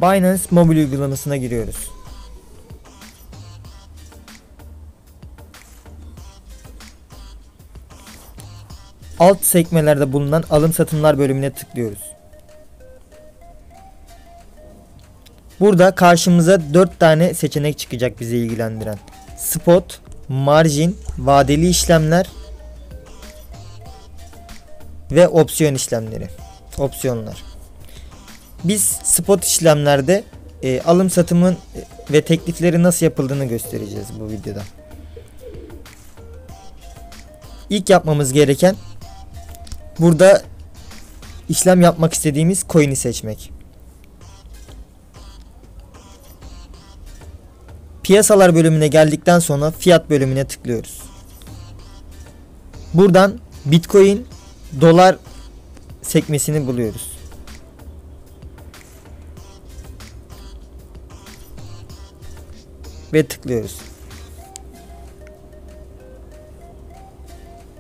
Binance mobil uygulamasına giriyoruz. Alt sekmelerde bulunan alım satımlar bölümüne tıklıyoruz. Burada karşımıza 4 tane seçenek çıkacak bizi ilgilendiren. Spot, margin, vadeli işlemler ve opsiyon işlemleri. Opsiyonlar. Biz spot işlemlerde alım satımın ve teklifleri nasıl yapıldığını göstereceğiz bu videoda. İlk yapmamız gereken burada işlem yapmak istediğimiz coin'i seçmek. Piyasalar bölümüne geldikten sonra fiyat bölümüne tıklıyoruz. Buradan Bitcoin, dolar sekmesini buluyoruz. Ve tıklıyoruz.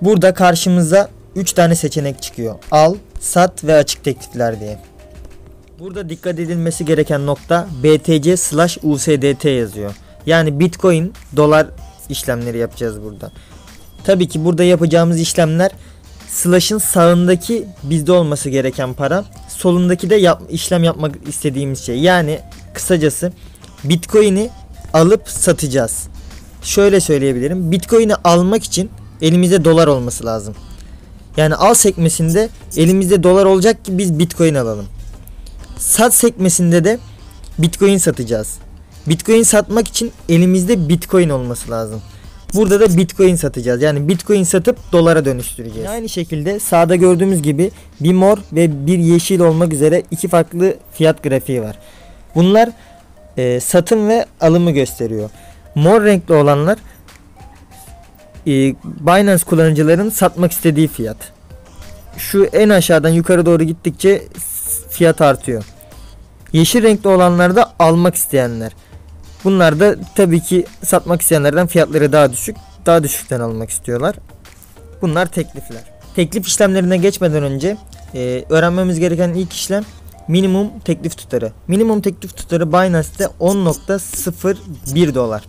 Burada karşımıza 3 tane seçenek çıkıyor. Al, sat ve açık teklifler diye. Burada dikkat edilmesi gereken nokta BTC/USDT yazıyor. Yani Bitcoin, dolar işlemleri yapacağız burada. Tabii ki burada yapacağımız işlemler slash'ın sağındaki bizde olması gereken para, solundaki de işlem yapmak istediğimiz şey. Yani kısacası Bitcoin'i alıp satacağız. Şöyle söyleyebilirim. Bitcoin'i almak için elimizde dolar olması lazım. Yani al sekmesinde elimizde dolar olacak ki biz Bitcoin alalım. Sat sekmesinde de Bitcoin satacağız. Bitcoin satmak için elimizde Bitcoin olması lazım. Burada da Bitcoin satacağız. Yani Bitcoin satıp dolara dönüştüreceğiz. Aynı şekilde sağda gördüğümüz gibi bir mor ve bir yeşil olmak üzere iki farklı fiyat grafiği var. Bunlar satım ve alımı gösteriyor. Mor renkli olanlar Binance kullanıcıların satmak istediği fiyat. Şu en aşağıdan yukarı doğru gittikçe fiyat artıyor. Yeşil renkli olanlar da almak isteyenler. Bunlar da tabii ki satmak isteyenlerden fiyatları daha düşük. Daha düşükten almak istiyorlar. Bunlar teklifler. Teklif işlemlerine geçmeden önce öğrenmemiz gereken ilk işlem minimum teklif tutarı. Minimum teklif tutarı Binance'te 10.01 dolar.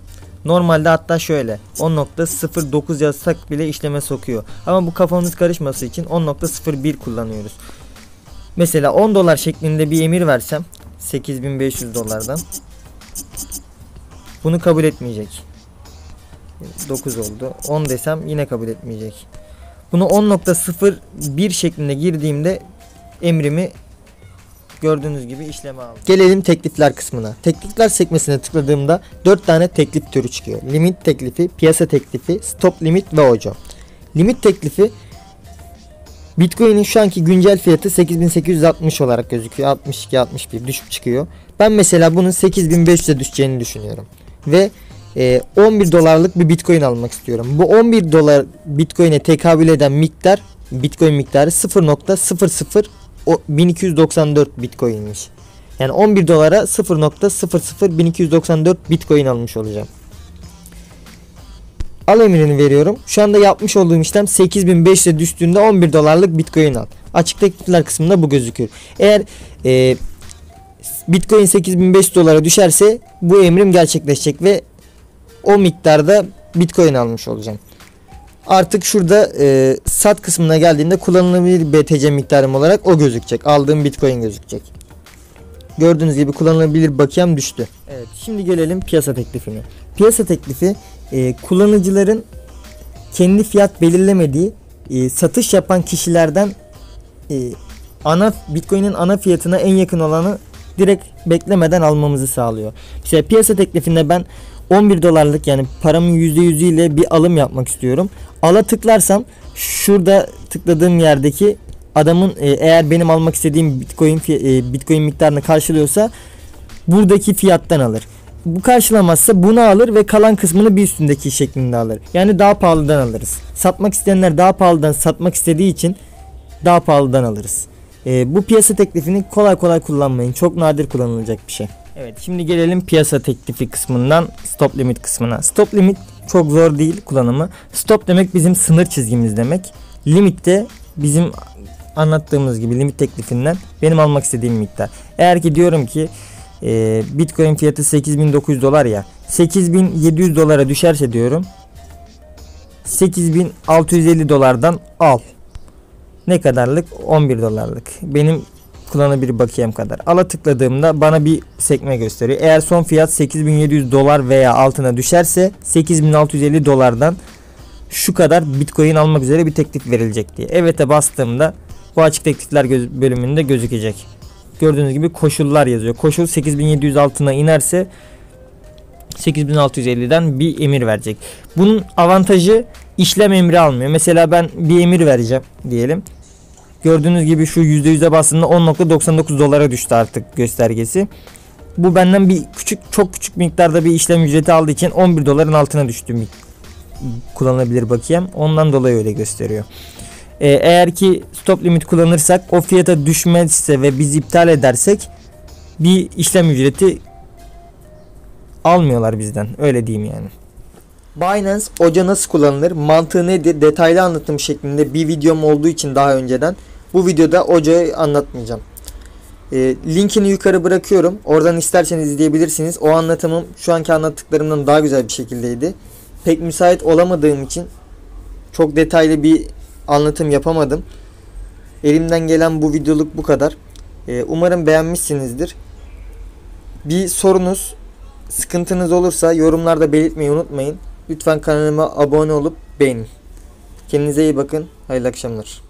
Normalde hatta şöyle 10.09 yazsak bile işleme sokuyor. Ama bu kafamız karışması için 10.01 kullanıyoruz. Mesela 10 dolar şeklinde bir emir versem 8500 dolardan bunu kabul etmeyecek. 9 oldu. 10 desem yine kabul etmeyecek. Bunu 10.01 şeklinde girdiğimde emrimi gördüğünüz gibi işleme aldım. Gelelim teklifler kısmına. Teklifler sekmesine tıkladığımda 4 tane teklif türü çıkıyor. Limit teklifi, piyasa teklifi, stop limit ve ojo. Limit teklifi Bitcoin'in şu anki güncel fiyatı 8860 olarak gözüküyor. 62-61 düşüp çıkıyor. Ben mesela bunun 8500'e düşeceğini düşünüyorum. Ve 11 dolarlık bir Bitcoin almak istiyorum. Bu 11 dolar Bitcoin'e tekabül eden miktar, Bitcoin miktarı 0.001294 Bitcoin'miş. Yani 11 dolara 0.001294 Bitcoin almış olacağım. Al emrini veriyorum. Şu anda yapmış olduğum işlem 8500'e düştüğünde 11 dolarlık Bitcoin al. Açık teklifler kısmında bu gözüküyor. Eğer Bitcoin 8500 dolara düşerse bu emrim gerçekleşecek ve o miktarda Bitcoin almış olacağım. Artık şurada sat kısmına geldiğinde kullanılabilir BTC miktarım olarak o gözükecek. Aldığım Bitcoin gözükecek. Gördüğünüz gibi kullanılabilir bakiyem düştü. Evet, şimdi gelelim piyasa teklifine. Piyasa teklifi kullanıcıların kendi fiyat belirlemediği satış yapan kişilerden Bitcoin'in ana fiyatına en yakın olanı direkt beklemeden almamızı sağlıyor. İşte piyasa teklifinde ben 11 dolarlık yani paramın %100 ile bir alım yapmak istiyorum. Ala tıklarsam şurada tıkladığım yerdeki adamın eğer benim almak istediğim Bitcoin miktarını karşılıyorsa buradaki fiyattan alır. Bu karşılamazsa bunu alır ve kalan kısmını bir üstündeki şeklinde alır. Yani daha pahalıdan alırız. Satmak isteyenler daha pahalıdan satmak istediği için daha pahalıdan alırız. Bu piyasa teklifini kolay kolay kullanmayın. Çok nadir kullanılacak bir şey. Evet, şimdi gelelim piyasa teklifi kısmından stop limit kısmına. Stop limit çok zor değil kullanımı. Stop demek bizim sınır çizgimiz demek. Limit de bizim anlattığımız gibi limit teklifinden benim almak istediğim miktar. Eğer ki diyorum ki Bitcoin fiyatı 8.900 dolar ya. 8.700 dolara düşerse diyorum 8.650 dolardan al. Ne kadarlık? 11 dolarlık. Benim kullanabilir bakiyem kadar. Ala tıkladığımda bana bir sekme gösteriyor. Eğer son fiyat 8.700 dolar veya altına düşerse 8.650 dolardan şu kadar Bitcoin almak üzere bir teklif verilecek diye. Evet'e bastığımda bu açık teklifler bölümünde gözükecek. Gördüğünüz gibi koşullar yazıyor. Koşul 8.700 altına inerse 8.650'den bir emir verecek. Bunun avantajı işlem emri almıyor. Mesela ben bir emir vereceğim diyelim. Gördüğünüz gibi şu %100'e bastığında 10.99 dolara düştü artık göstergesi. Bu benden bir çok küçük miktarda bir işlem ücreti aldığı için 11 doların altına düştü kullanılabilir bakiyem. Ondan dolayı öyle gösteriyor. Eğer ki stop limit kullanırsak o fiyata düşmezse ve biz iptal edersek bir işlem ücreti almıyorlar bizden. Öyle diyeyim yani. Binance OCA nasıl kullanılır, mantığı nedir, detaylı anlatım şeklinde bir videom olduğu için daha önceden bu videoda OCA'yı anlatmayacağım. Linkini yukarı bırakıyorum. Oradan isterseniz izleyebilirsiniz. O anlatımım şu anki anlattıklarımdan daha güzel bir şekildeydi. Pek müsait olamadığım için çok detaylı bir anlatım yapamadım. Elimden gelen bu videoluk bu kadar. Umarım beğenmişsinizdir. Bir sorunuz, sıkıntınız olursa yorumlarda belirtmeyi unutmayın. Lütfen kanalıma abone olup beğenin. Kendinize iyi bakın. Hayırlı akşamlar.